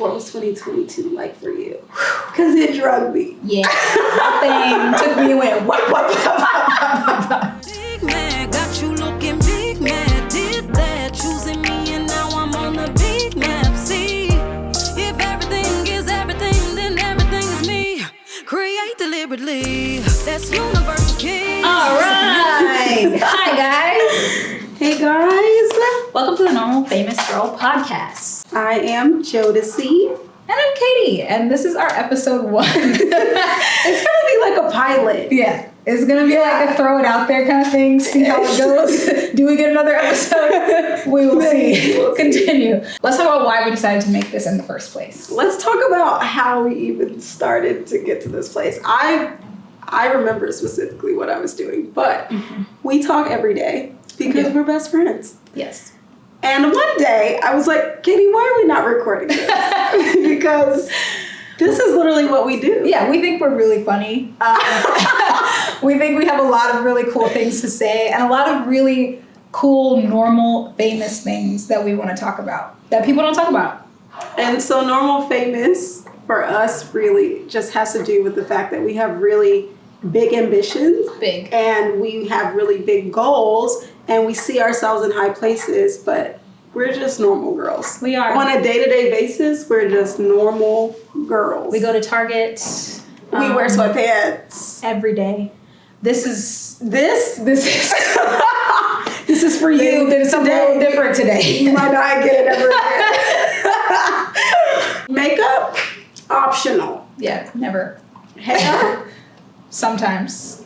what was 2022 like for you? Because it drugged me. Yeah, that thing took me away. Big man, got you looking big man. Did that, choosing me, and now I'm on the big map. See, if everything is everything, then everything is me. Create deliberately. That's universal key. All right. Hi, guys. Hey, guys. Welcome to the Normal Famous Girl podcast. I am Jodeci. And I'm Katie, and this is our episode 1. It's gonna be like a pilot. Yeah, it's gonna be like a throw it out there kind of thing, see how it goes. Do we get another episode? We will see. We'll continue. Let's talk about why we decided to make this in the first place. Let's talk about how we even started to get to this place. I remember specifically what I was doing, but we talk every day because we're best friends. Yes. And one day I was like, Katie, why are we not recording this? Because this is literally what we do. Yeah, we think we're really funny. We think we have a lot of really cool things to say and a lot of really cool, normal, famous things that we want to talk about that people don't talk about. And so normal famous for us really just has to do with the fact that we have really big ambitions. Big. And we have really big goals. And we see ourselves in high places, but we're just normal girls. We are. On a day-to-day basis, we're just normal girls. We go to Target. We wear sweatpants. Every day. This is this is this is for you. There's something a little different today. You might not get it ever again. Makeup, optional. Yeah, never. Hair, sometimes.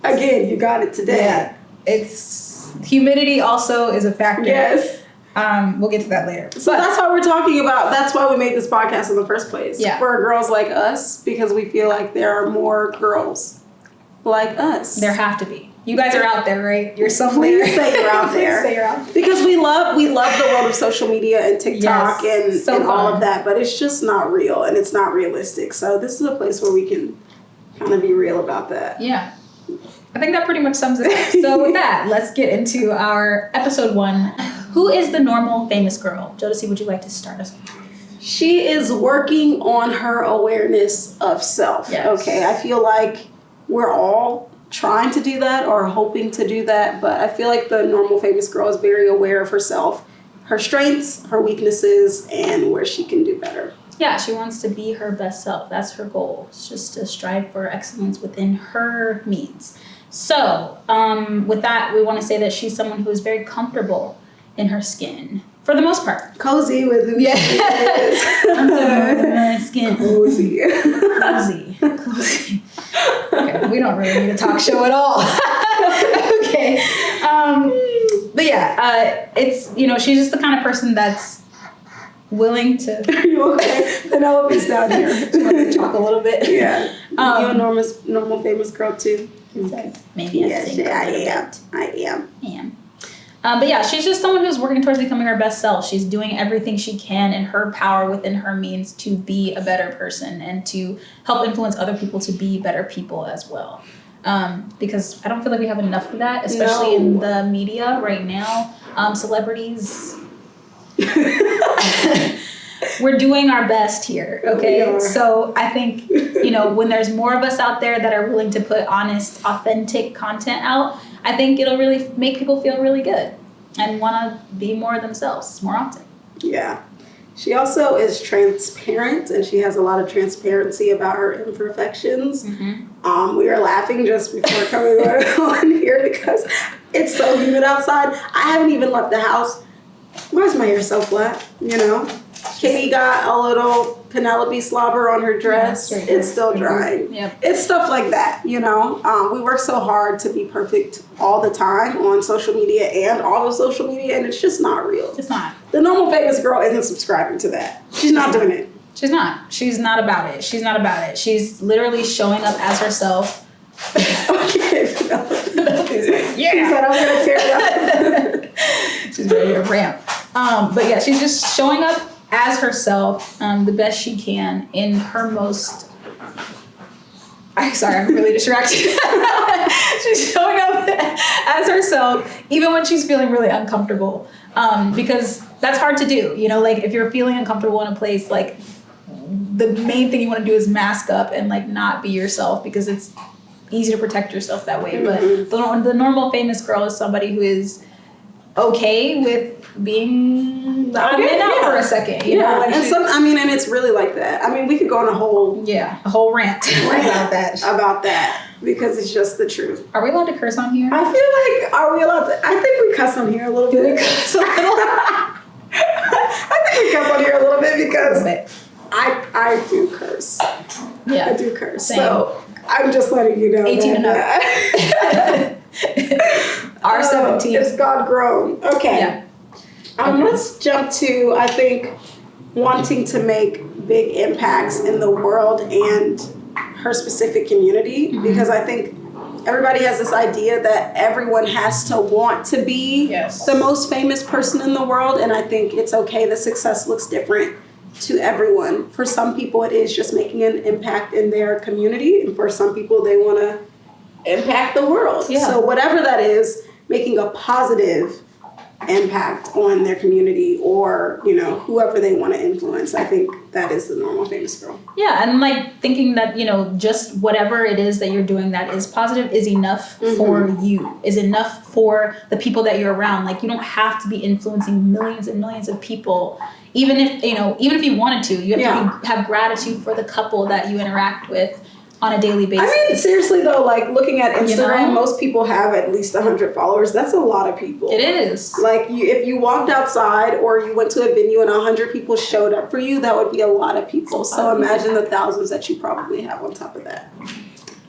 Again, you got it today. Yeah, it's humidity also is a factor. Yes. We'll get to that later. So that's why we're talking about, that's why we made this podcast in the first place. Yeah. For girls like us, because we feel like there are more girls like us. There have to be. You guys are out there, right? You're somewhere. Please say you're out there. Please say you're out there. Because we love the world of social media and TikTok Yes, and all of that, but it's just not real and it's not realistic. So this is a place where we can kind of be real about that. Yeah. I think that pretty much sums it up. So with that, let's get into our episode 1. Who is the normal famous girl? Jodeci, would you like to start us off? She is working on her awareness of self. Yes. Okay, I feel like we're all trying to do that or hoping to do that, but I feel like the normal famous girl is very aware of herself, her strengths, her weaknesses, and where she can do better. Yeah, she wants to be her best self. That's her goal. It's just to strive for excellence within her means. So, with that, we want to say that she's someone who is very comfortable in her skin, for the most part. Cozy with who she is. Comfortable in her skin. Cozy. Cozy. Okay, we don't really need a talk show at all. Okay. But yeah, it's, she's just the kind of person that's willing to... Are you okay? Penelope's down here. She wants to talk a little bit. Yeah. You a normal famous girl too? Okay. Maybe I am. But yeah, she's just someone who's working towards becoming her best self. She's doing everything she can in her power within her means to be a better person and to help influence other people to be better people as well. Because I don't feel like we have enough of that, especially in the media right now. Celebrities... We're doing our best here, okay? So I think, when there's more of us out there that are willing to put honest, authentic content out, I think it'll really make people feel really good and want to be more themselves more often. Yeah. She also is transparent, and she has a lot of transparency about her imperfections. Mm-hmm. We were laughing just before coming on here because it's so humid outside. I haven't even left the house. Why is my hair so flat? Katie got a little Penelope slobber on her dress. It's still drying. Yep. It's stuff like that, We work so hard to be perfect all the time on social media and all of social media, and it's just not real. It's not. The normal famous girl isn't subscribing to that. She's not doing it. She's not. She's not about it. She's literally showing up as herself. Okay. Yeah. She said, I'm going to tear it up. She's ready to ramp. But yeah, she's just showing up as herself, the best she can in her most... I'm sorry, I'm really distracted. She's showing up as herself, even when she's feeling really uncomfortable. Because that's hard to do. You know, like if you're feeling uncomfortable in a place, like the main thing you want to do is mask up and like not be yourself because it's easy to protect yourself that way. Mm-hmm. But the normal famous girl is somebody who is okay with being out for a second, you know? Like and it's really like that. I mean, we could go on a whole rant about that because it's just the truth. Are we allowed to curse on here? I feel like, are we allowed to? I think we cuss on here a little bit. I think we cuss on here a little bit because I do curse. Yeah, I do curse. Same. So I'm just letting you know. 18 and up. R17. It's God grown. Okay. Yeah. Let's jump to, I think, wanting to make big impacts in the world and her specific community, because I think everybody has this idea that everyone has to want to be the most famous person in the world, and I think it's okay that success looks different to everyone. For some people, it is just making an impact in their community, and for some people, they want to impact the world. Yeah. So whatever that is, making a positive impact on their community or, you know, whoever they want to influence. I think that is the normal famous girl. Yeah, and like thinking that, you know, just whatever it is that you're doing that is positive is enough for you, is enough for the people that you're around. Like you don't have to be influencing millions and millions of people. Even if you wanted to, you have to have gratitude for the couple that you interact with on a daily basis. I mean, seriously though, like looking at Instagram, you know? most people have at least 100 followers. That's a lot of people. It is. Like if you walked outside or you went to a venue and 100 people showed up for you, that would be a lot of people. So imagine the thousands that you probably have on top of that.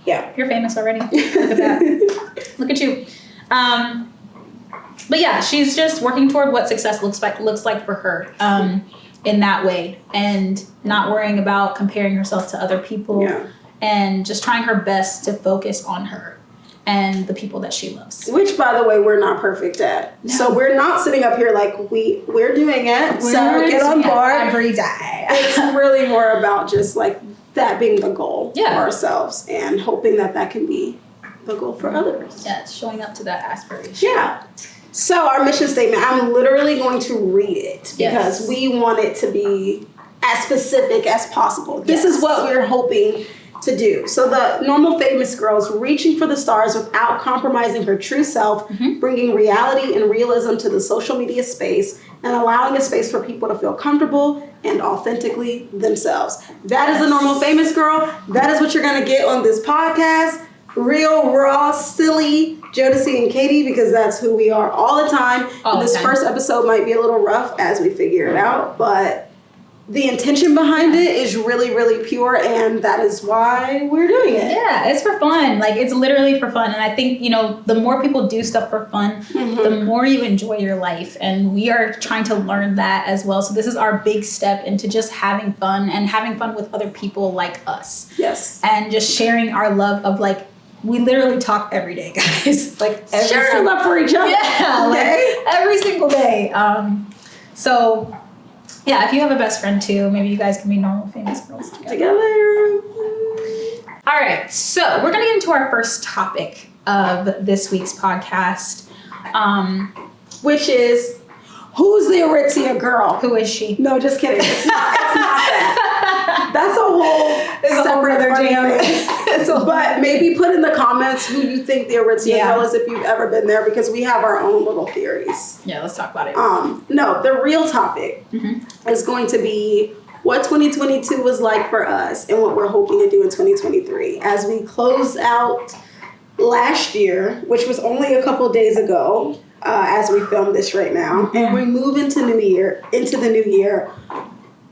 Yeah. You're famous already. Look at that. Look at you. But yeah, she's just working toward what success looks like for her in that way, and not worrying about comparing herself to other people. Yeah. And just trying her best to focus on her and the people that she loves. Which, by the way, we're not perfect at. No. So we're not sitting up here like we're doing it. So get on board. Every day. It's really more about just like that being the goal for ourselves and hoping that can be the goal for others. Yeah, it's showing up to that aspiration. Yeah. So our mission statement, I'm literally going to read it because we want it to be as specific as possible. This is what we're hoping to do. So the normal famous girl is reaching for the stars without compromising her true self, bringing reality and realism to the social media space, and allowing a space for people to feel comfortable and authentically themselves. That is the normal famous girl. That is what you're going to get on this podcast. Real, raw, silly Jodeci and Katie, because that's who we are all the time. This first episode might be a little rough as we figure it out, but the intention behind it is really, really pure, and that is why we're doing it. Yeah, it's for fun. Like, it's literally for fun. And I think, you know, the more people do stuff for fun, the more you enjoy your life. And we are trying to learn that as well. So this is our big step into just having fun and having fun with other people like us. Yes. And just sharing our love of, like, we literally talk every day, guys. Like, share our love for each other. Yeah, okay. Like, every single day. So... yeah, if you have a best friend too, maybe you guys can be normal famous girls together. All right, so we're going to get into our first topic of this week's podcast, which is, who's the Aritzia girl? Who is she? No, just kidding. It's not that. That's a whole separate jam. But maybe put in the comments who you think the Aritzia girl is if you've ever been there, because we have our own little theories. Yeah, let's talk about it. No, the real topic is going to be what 2022 was like for us and what we're hoping to do in 2023 as we close out last year, which was only a couple days ago as we film this right now, and we move into the new year.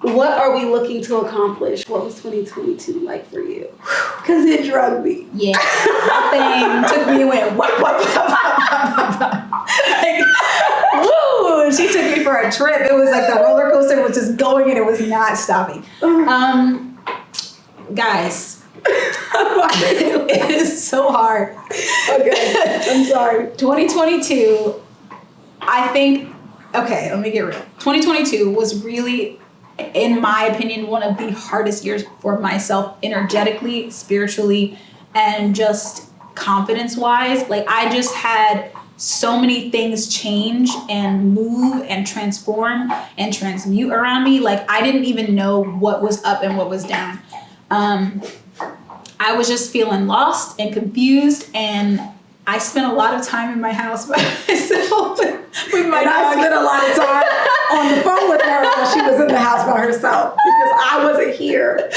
What are we looking to accomplish? What was 2022 like for you? Because it drugged me. Yeah. That thing took me and went, like, woo! She took me for a trip. It was like the roller coaster was just going and it was not stopping. Guys, it is so hard. Okay, I'm sorry. 2022, I think, okay, let me get real. 2022 was really, in my opinion, one of the hardest years for myself, energetically, spiritually, and just confidence-wise. Like, I just had so many things change and move and transform and transmute around me. Like, I didn't even know what was up and what was down. I was just feeling lost and confused, and I spent a lot of time in my house by myself with my dog. I spent a lot of time on the phone with her while she was in the house by herself because I wasn't here.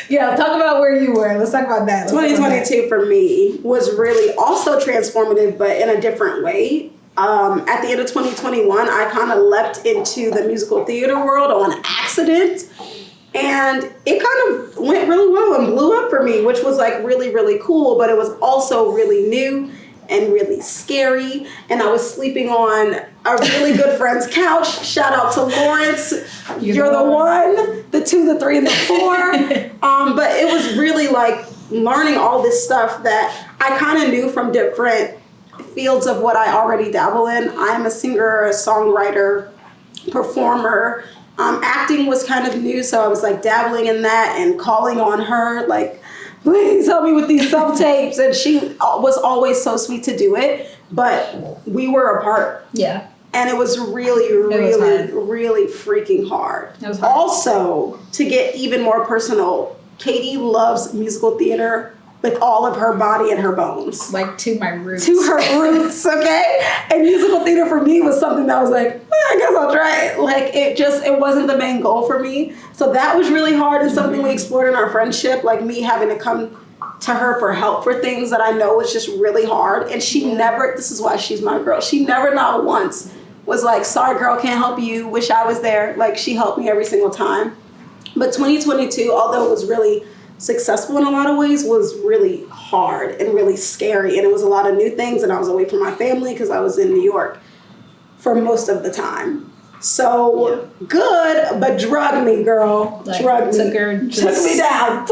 Yeah, talk about where you were. Let's talk about that. 2022 for me was really also transformative, but in a different way. At the end of 2021, I kind of leapt into the musical theater world on accident. And it kind of went really well and blew up for me, which was like really, really cool. But it was also really new and really scary. And I was sleeping on a really good friend's couch. Shout out to Lawrence. You're the one, the 2, the 3, and the 4. But it was really like learning all this stuff that I kind of knew from different fields of what I already dabble in. I'm a singer, a songwriter, performer. Acting was kind of new, so I was like dabbling in that and calling on her, like, please help me with these self-tapes. And she was always so sweet to do it, but we were apart. Yeah. And it was really, really freaking hard. It was hard. Also, to get even more personal, Katie loves musical theater with all of her body and her bones. Like, to my roots. To her roots, okay? And musical theater for me was something that was like, I guess I'll try it. Like, it wasn't the main goal for me. So that was really hard and something we explored in our friendship, like me having to come to her for help for things that I know was just really hard. And she never, this is why she's my girl, she never not once was like, sorry girl, can't help you, wish I was there. Like, she helped me every single time. But 2022, although it was really successful in a lot of ways, was really hard and really scary, and it was a lot of new things, and I was away from my family because I was in New York for most of the time. So good, but drug me, girl. Like, drug me. took me down.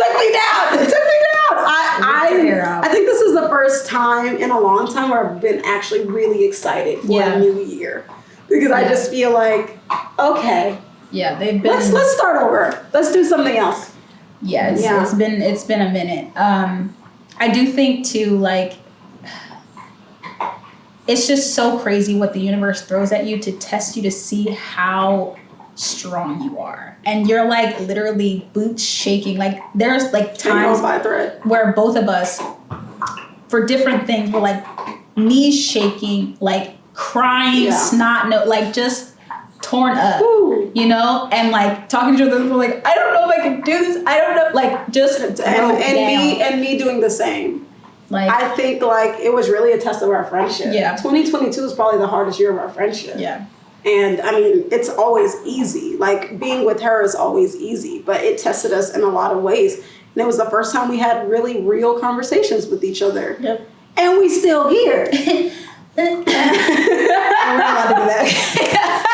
I think this is the first time in a long time where I've been actually really excited for a new year, because I just feel like, okay, they've been. Let's start over. Let's do something else. It's been a minute. I do think too, like, it's just so crazy what the universe throws at you to test you to see how strong you are. And you're like literally boots shaking. Like, there's like times where both of us, for different things, were like knees shaking, like crying, snot, like just torn up, you know, and like talking to each other, we're like, I don't know if I can do this. I don't know, like, just and me doing the same. Like, I think like it was really a test of our friendship. Yeah, 2022 is probably the hardest year of our friendship. Yeah, and I mean, it's always easy. Like, being with her is always easy, but it tested us in a lot of ways. And it was the first time we had really real conversations with each other. Yep, and we still here. We're not allowed to do that.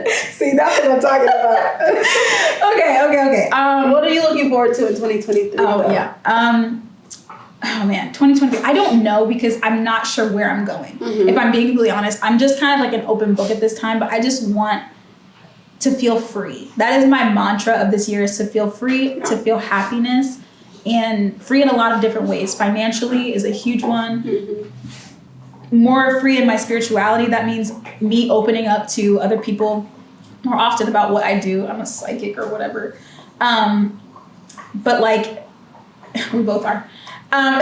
See, that's what I'm talking about. Okay. What are you looking forward to in 2023? Oh man, 2023. I don't know, because I'm not sure where I'm going. Mm-hmm. If I'm being completely honest, I'm just kind of like an open book at this time, but I just want to feel free. That is my mantra of this year, is to feel free, to feel happiness, and free in a lot of different ways. Financially is a huge one. Mm-hmm. More free in my spirituality. That means me opening up to other people more often about what I do. I'm a psychic or whatever. But like, we both are. I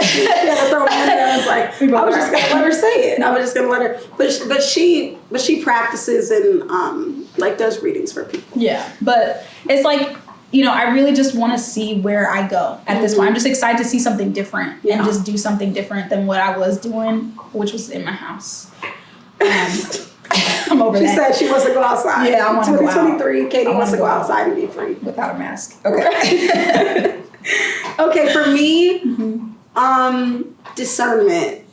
was like, I was just gonna let her say it. I was just gonna let her, but she practices and like does readings for people. Yeah, but it's like, you know, I really just want to see where I go at this point. I'm just excited to see something different and just do something different than what I was doing, which was in my house. I'm over that. She said she wants to go outside. Yeah, I want to go out. 2023, Katie wants to go outside and be free. Without a mask. Okay. Okay, for me, discernment.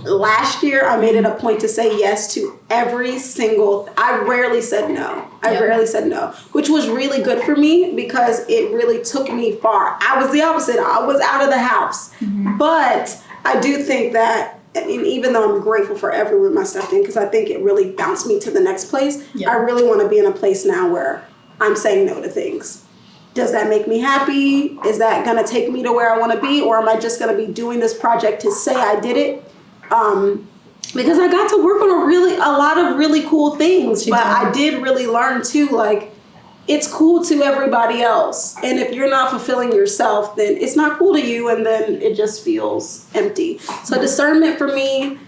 Last year, I made it a point to say yes to every single. I rarely said no. Rarely said no, which was really good for me because it really took me far. I was the opposite. I was out of the house. Mm-hmm. But I do think that, and even though I'm grateful for every room I stepped in, because I think it really bounced me to the next place, I really want to be in a place now where I'm saying no to things. Does that make me happy? Is that going to take me to where I want to be? Or am I just going to be doing this project to say I did it? Because I got to work on a lot of really cool things, but I did really learn too, like, it's cool to everybody else. And if you're not fulfilling yourself, then it's not cool to you, and then it just feels empty. So discernment for me,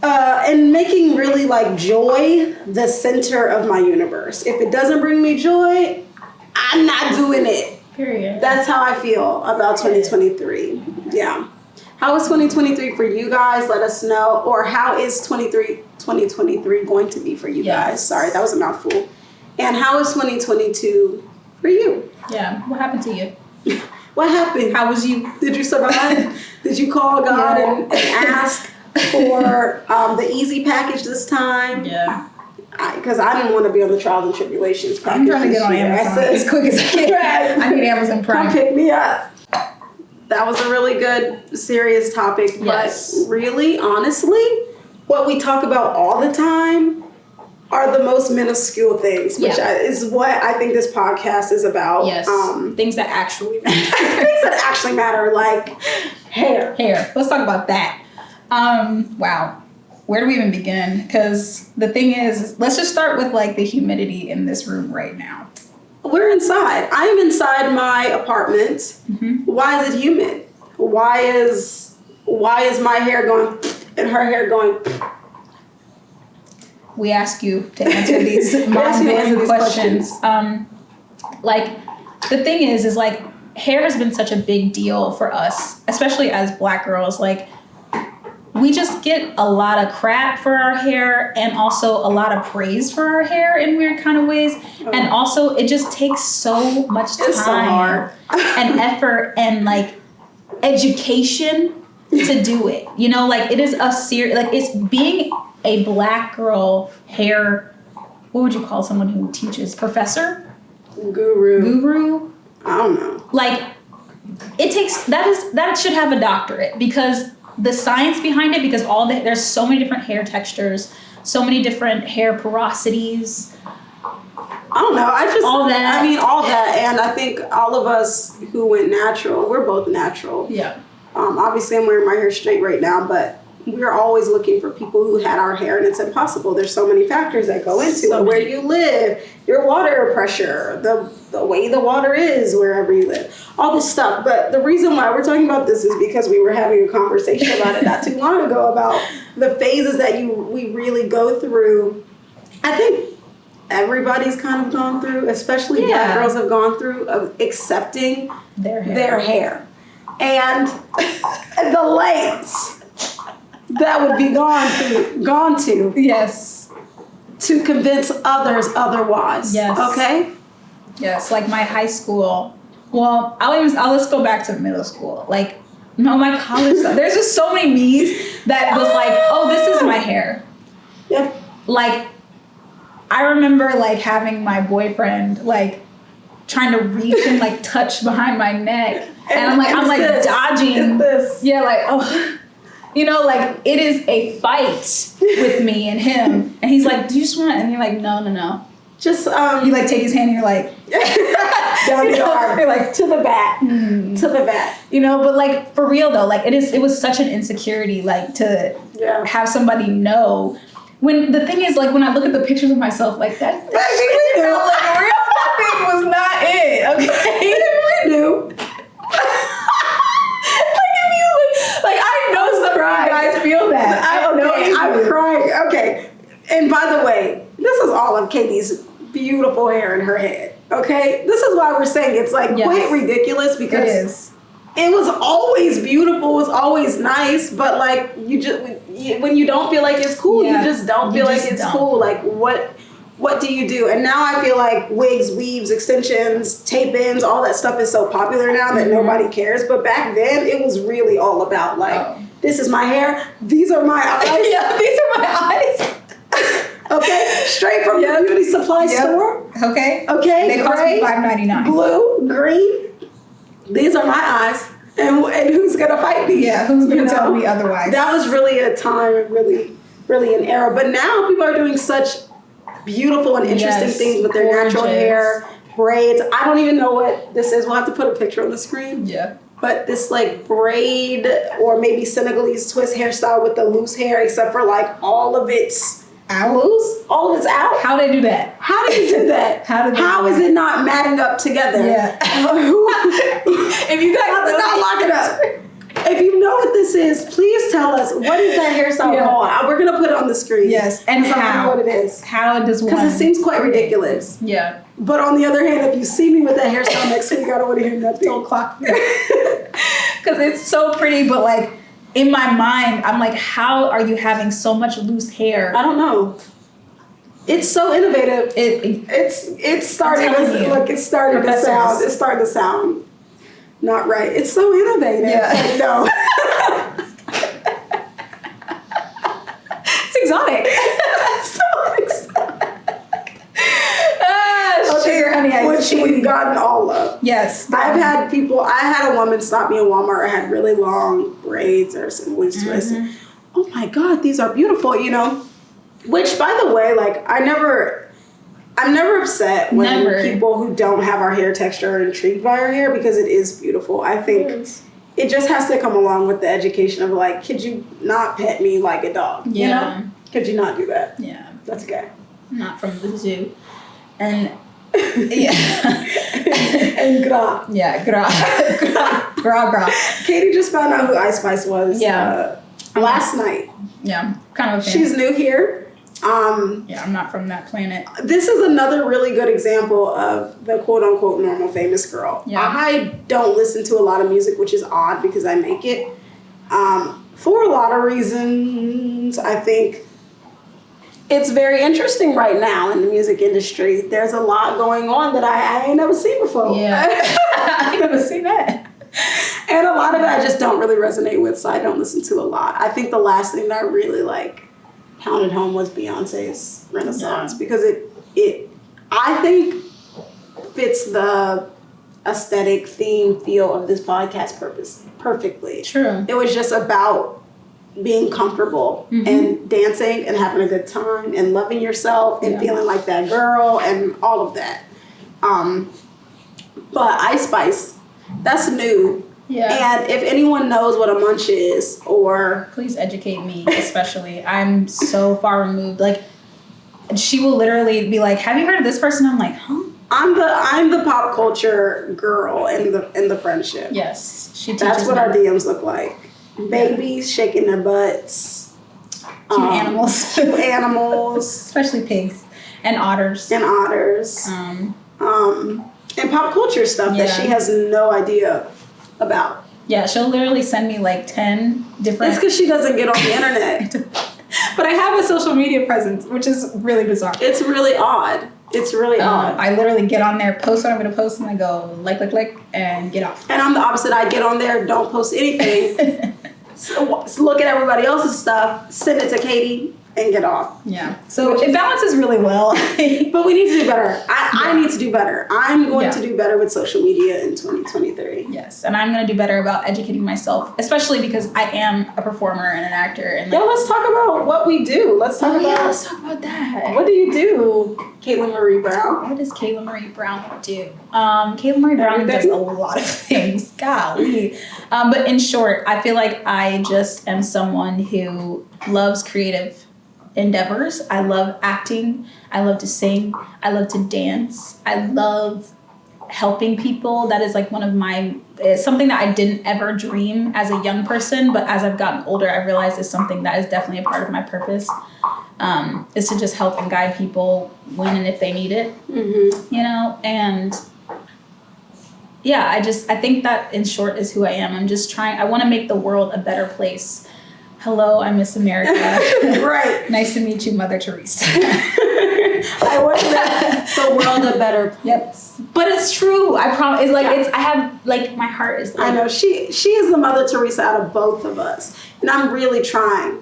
and making really like joy the center of my universe. If it doesn't bring me joy, I'm not doing it. Period. That's how I feel about 2023. Yeah. How is 2023 for you guys? Let us know. Or how is 2023 going to be for you guys? Sorry, that was a mouthful. And how is 2022 for you? Yeah. What happened to you? What happened? How was you? Did you survive? Did you call God and ask for the easy package this time? Yeah. Because I didn't want to be on the trials and tribulations package. I'm trying to get on Amazon as quick as I can. I need Amazon Prime. Come pick me up. That was a really good, serious topic. Yes. But really, honestly, what we talk about all the time are the most minuscule things, which is what I think this podcast is about. Yes. Things that actually matter. Things that actually matter, like hair. Hair. Let's talk about that. Wow. Where do we even begin? Because the thing is, let's just start with like the humidity in this room right now. We're inside. I am inside my apartment. Mm-hmm. Why is it humid? Why is my hair going and her hair going? We ask you to answer these mind-blowing questions. Like, the thing is like, hair has been such a big deal for us, especially as Black girls. Like, we just get a lot of crap for our hair and also a lot of praise for our hair in weird kind of ways. Oh. And also, it just takes so much time and effort and, like, education to do it. You know, like, it is a like, it's being a Black girl hair, what would you call someone who teaches? Professor? Guru? I don't know. Like, it takes, that should have a doctorate, because the science behind it, because there's so many different hair textures, so many different hair porosities. I don't know. All that. And I think all of us who went natural, we're both natural. Yeah. Obviously, I'm wearing my hair straight right now, but we're always looking for people who had our hair, and it's impossible. There's so many factors that go into it. Where you live, your water pressure, the way the water is wherever you live, all this stuff. But the reason why we're talking about this is because we were having a conversation about it not too long ago about the phases that we really go through. I think everybody's kind of gone through, especially Black girls have gone through, of accepting their hair. And the lengths that would be gone to. Yes. To convince others otherwise. Yes. Okay? Yes, like my high school. Well, let's go back to middle school. Like, no, my college stuff. There's just so many me's that was like, oh, this is my hair. Yeah. Like, I remember like having my boyfriend like trying to reach and like touch behind my neck. And I'm like dodging. Yeah, like, oh. You know, like, it is a fight with me and him. And he's like, do you just want to? And you're like, no. Just, you, like, take his hand and you're like, down the arm. You're like, to the back. To the back. You know, but, like, for real, though, like, it was such an insecurity, like, to have somebody know. When the thing is, like, when I look at the pictures of myself, like, that thing was not it, okay? We knew. Like, I know some of you guys feel that. I'm crying. Okay. And by the way, this is all of Katie's beautiful hair in her head. Okay? This is why we're saying it's like quite ridiculous, because it was always beautiful, it was always nice, but like when you don't feel like it's cool, you just don't feel like it's cool. Like what do you do? And now I feel like wigs, weaves, extensions, tape-ins, all that stuff is so popular now that nobody cares. But back then, it was really all about like, this is my hair, these are my eyes. These are my eyes. Okay, straight from the beauty supply store. Okay. They cost me $5.99. Blue, green. These are my eyes. And who's gonna fight me? Yeah, who's gonna tell me otherwise? That was really a time, really an era. But now people are doing such beautiful and interesting things with their natural hair. braids. I don't even know what this is. We'll have to put a picture on the screen. Yeah. But this like braid or maybe Senegalese twist hairstyle with the loose hair, except for like all of it's loose. All of it's out. How they do that? How do you do that? How is it not matting up together? Yeah. If you guys not lock it up. If you know what this is, please tell us, what is that hairstyle called? We're gonna put it on the screen. Yes, and how? I know what it is. How does one? Because it seems quite ridiculous. Yeah. But on the other hand, if you see me with that hairstyle next week, I don't want to hear nothing. Don't clock me. Because it's so pretty, but like in my mind, I'm like, how are you having so much loose hair? I don't know. It's so innovative. It's starting to look. It's starting to sound. It's starting to sound not right. It's so innovative. Yeah. Like, no. It's exotic. Sugar honey ice cream. We've gotten all of. Yes. I had a woman stop me in Walmart. I had really long braids or some loose twists. Oh my God, these are beautiful, you know? Which, by the way, like, I'm never upset when people who don't have our hair texture are intrigued by our hair, because it is beautiful. I think it just has to come along with the education of like, could you not pet me like a dog? Yeah. You know? Could you not do that? Yeah. That's okay. Not from the zoo. And yeah. And gra. Yeah, gra. Katie just found out who Ice Spice was last night. Yeah, I'm kind of a fan. She's new here. Yeah, I'm not from that planet. This is another really good example of the quote-unquote normal famous girl. Yeah. I don't listen to a lot of music, which is odd because I make it. For a lot of reasons, I think it's very interesting right now in the music industry. There's a lot going on that I ain't never seen before. Yeah. I ain't never seen that. And a lot of it I just don't really resonate with, so I don't listen to a lot. I think the last thing that I really pounded home was Beyonce's Renaissance, because it I think fits the aesthetic theme feel of this podcast perfectly. True. It was just about being comfortable and dancing and having a good time and loving yourself and feeling like that girl and all of that. But Ice Spice, that's new. Yeah. And if anyone knows what a munch is, or please educate me, especially. I'm so far removed. Like, she will literally be like, "Have you heard of this person?" I'm like, "Huh?" I'm the pop culture girl in the friendship. Yes, she teaches. That's what our DMs look like. Babies shaking their butts. Cute animals. Cute animals. Especially pigs and otters. And pop culture stuff that she has no idea about. Yeah, she'll literally send me like 10 different... It's because she doesn't get on the internet. But I have a social media presence, which is really bizarre. It's really odd. It's really odd. I literally get on there, post what I'm going to post, and I go like, and get off. And I'm the opposite. I get on there, don't post anything. So look at everybody else's stuff, send it to Katie, and get off. Yeah. So it balances really well. But we need to do better. I need to do better. I'm going to do better with social media in 2023. Yes. And I'm going to do better about educating myself, especially because I am a performer and an actor. And let's talk about what we do. Let's talk about that. What do you do, Catelynn Marie Brown? What does Catelynn Marie Brown do? Catelynn Marie Brown does a lot of things. Golly. But in short, I feel like I just am someone who loves creative endeavors. I love acting. I love to sing. I love to dance. I love helping people. That is like it's something that I didn't ever dream as a young person, but as I've gotten older, I realized it's something that is definitely a part of my purpose, is to just help and guide people when and if they need it, you know? And yeah, I think that in short is who I am. I want to make the world a better place. Hello, I'm Miss America. Right. Nice to meet you, Mother Teresa. I want to make the world a better place. Yep. But it's true. I promise. It's like I have like my heart is. Like, I know she is the Mother Teresa out of both of us, and I'm really trying.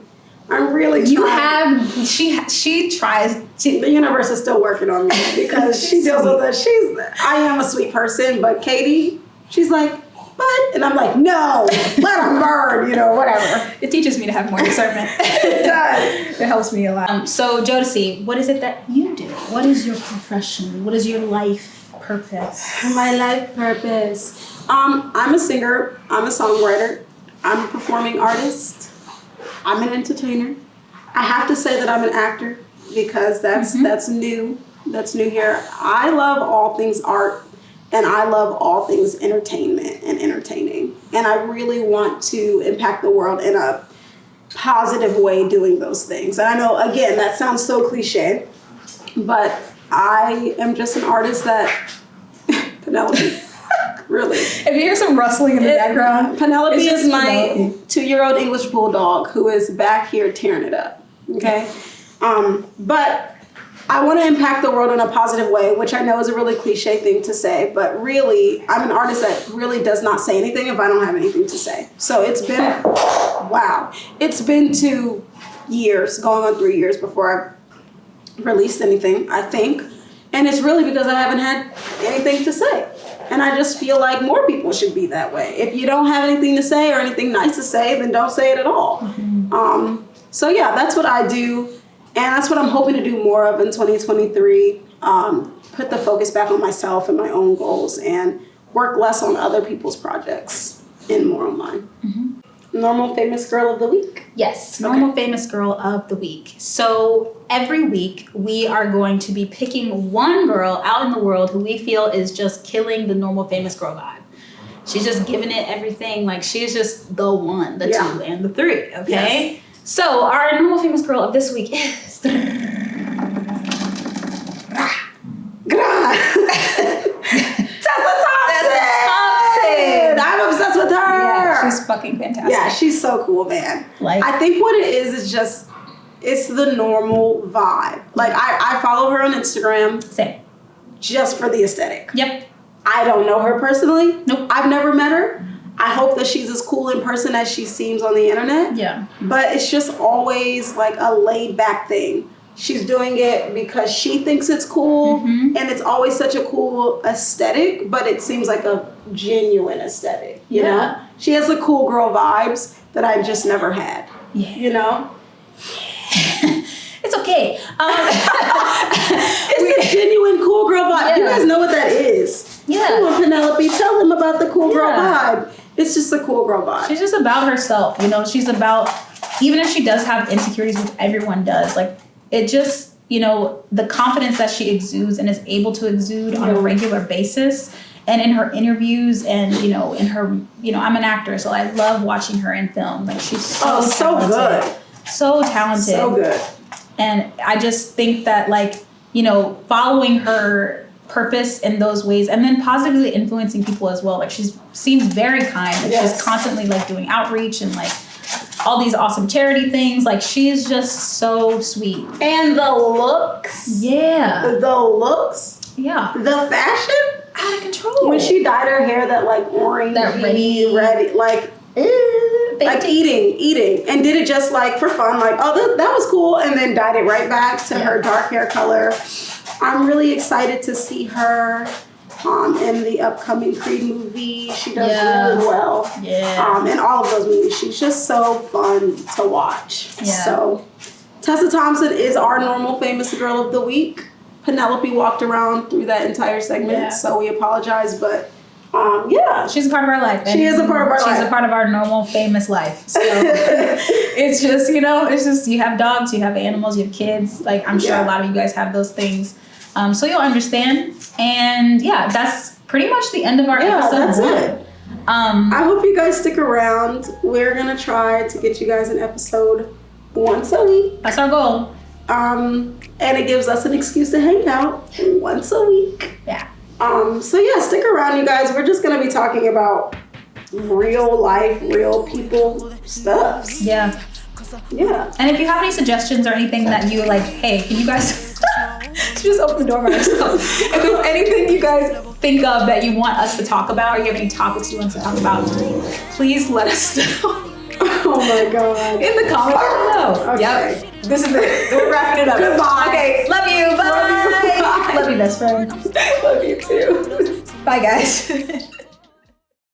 You have. She tries. The universe is still working on me because she deals with it. I am a sweet person, but Katie, she's like. But, and I'm like, no, let them burn, whatever. It teaches me to have more discernment. It does. It helps me a lot. So, Jodeci, what is it that you do? What is your profession? What is your life purpose. My life purpose. I'm a singer. I'm a songwriter. I'm a performing artist. I'm an entertainer. I have to say that I'm an actor because that's new. That's new here. I love all things art and I love all things entertainment and entertaining. And I really want to impact the world in a positive way doing those things. And I know, again, that sounds so cliche, but I am just an artist that, Penelope, really. If you hear some rustling in the background, Penelope is my 2-year-old English bulldog who is back here tearing it up, okay? But I want to impact the world in a positive way, which I know is a really cliche thing to say, but really, I'm an artist that really does not say anything if I don't have anything to say. So it's been, it's been 2 years, going on 3 years before I've released anything, I think. And it's really because I haven't had anything to say. And I just feel like more people should be that way. If you don't have anything to say or anything nice to say, then don't say it at all. Mm-hmm. So yeah, that's what I do. And that's what I'm hoping to do more of in 2023. Put the focus back on myself and my own goals and work less on other people's projects and more on mine. Mm-hmm. Normal famous girl of the week? Yes, normal famous girl of the week. So every week we are going to be picking one girl out in the world who we feel is just killing the normal famous girl vibe. She's just giving it everything. Like she's just the one, the two, and the three, okay? Yes. So our normal famous girl of this week is I'm obsessed with her. Yeah, she's fucking fantastic. Yeah, she's so cool, man. Like, I think what it is just, it's the normal vibe. Like, I follow her on Instagram. Same. Just for the aesthetic. Yep. I don't know her personally. Nope. I've never met her. I hope that she's as cool in person as she seems on the internet. Yeah. But it's just always like a laid back thing. She's doing it because she thinks it's cool, and it's always such a cool aesthetic, but it seems like a genuine aesthetic, you know? She has the cool girl vibes that I've just never had, you know? It's okay. It's the genuine cool girl vibe. Yeah. You guys know what that is. Yeah. Come on, Penelope, tell them about the cool girl vibe. It's just a cool girl vibe. She's just about herself, you know? She's about, even if she does have insecurities, which everyone does, like, it just, you know, the confidence that she exudes and is able to exude on a regular basis, and in her interviews and, you know, in her, you know, I'm an actor, so I love watching her in film. Like, she's so talented. So talented. So good. And I just think that, like, you know, following her purpose in those ways and then positively influencing people as well. Like, she seems very kind. Like, she's constantly, like, doing outreach and, like, all these awesome charity things. Like, she's just so sweet. And the looks. Yeah. The looks. Yeah. The fashion. Out of control. When she dyed her hair that, like, orange, that ready, like, like eating. And did it just, like, for fun. Like, oh, that was cool. And then dyed it right back to her dark hair color. I'm really excited to see her in the upcoming Creed movie. She does really well. Yeah. In all of those movies. She's just so fun to watch. Yeah. So, Tessa Thompson is our normal famous girl of the week. Penelope walked around through that entire segment, so we apologize, but she's a part of our life. She is a part of our life. She's a part of our normal famous life. So it's just, you know, it's just, you have dogs, you have animals, you have kids. Like, I'm sure a lot of you guys have those things. So you'll understand. And that's pretty much the end of our episode. That's it. I hope you guys stick around. We're going to try to get you guys an episode once a week. That's our goal. And it gives us an excuse to hang out once a week. Yeah. So stick around, you guys. We're just going to be talking about real life, real people stuff. Yeah. Yeah. And if you have any suggestions or anything that you like, hey, can you guys just open the door by yourself? If there's anything you guys think of that you want us to talk about, or you have any topics you want us to talk about, please let us know. Oh my God. In the comments below. Okay. Yep. This is it. We're wrapping it up. Goodbye. Okay. Love you. Bye. Love you. Bye. Love you, best friend. Love you too. Bye, guys.